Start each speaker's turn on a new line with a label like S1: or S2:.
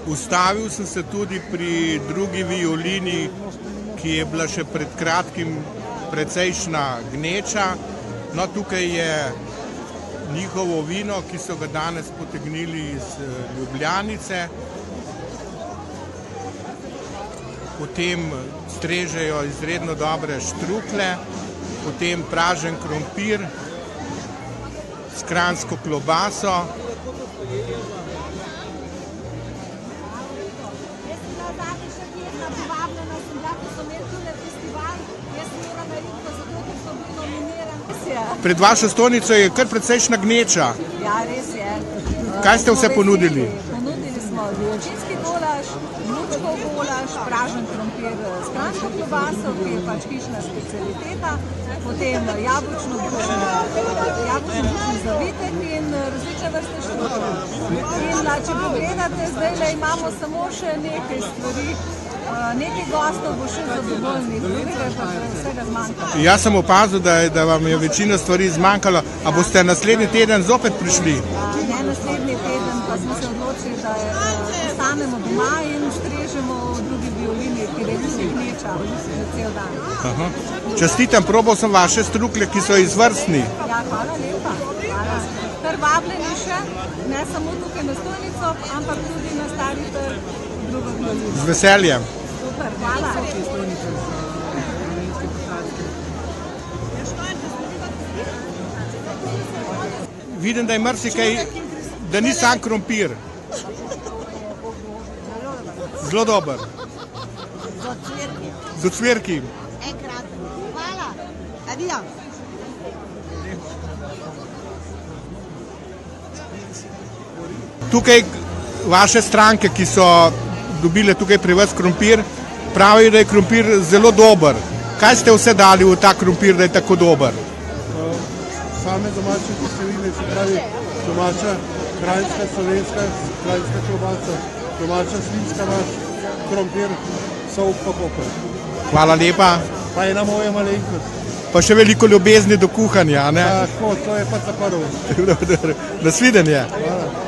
S1: Ustavil sem se tudi pri drugi violini, ki je bila še pred kratkim precejšna gneča. No, tukaj je njihovo vino, ki so ga danes potegnili iz Ljubljanice. Potem strežejo izredno dobre štrukle, potem pražen krompir s kranjsko klobaso. Pred vašo stolnico je kar precejšna gneča.
S2: Ja, res je.
S1: Kaj ste vse ponudili?
S2: Ponudili smo vijolčinski golaž, lučkov golaž, pražen krompir s kranjsko klobaso, ki je pač hišna specialiteta, potem jabolčno zavitek in različne vrste štrukljev. In če pogledate, zdaj imamo samo še nekaj stvari. Nekaj gostov bo še zadovoljnih, drugega pa vsega zmanjkalo.
S1: Jaz sem opazil, da vam je večina stvari zmanjkalo. A boste naslednji teden zopet prišli?
S2: Ne naslednji teden, pa smo se odločili, da ostanemo doma in strežemo v drugi violini, ki je vsi gneča za cel dan.
S1: Čestitam, probal sem vaše strukle, ki so izvrstni.
S2: Ja, hvala lepa. Hvala. Kar vabljeni še, ne samo tukaj na stolnico, ampak tudi na Stari trg.
S1: Z veseljem.
S2: Super, hvala.
S1: Vidim, da je marsikaj, da ni sam krompir. Zelo dober. Z ocvirki.
S2: Hvala. Adijo.
S1: Tukaj vaše stranke, ki so dobile tukaj pri vas krompir, pravijo, da je krompir zelo dober. Kaj ste vse dali v ta krompir, da je tako dober?
S3: Same domače kiseline, se pravi domača kranjska, slovenska, kranjska klobasa, domača svinjska maš, krompir, sol pa poper.
S1: Hvala lepa.
S3: Pa ena moja malenkost.
S1: Pa še veliko ljubezni do kuhanja, ne?
S3: Tako, to je pa za prvo.
S1: Nasvidenje.
S3: Hvala.
S2: Ja.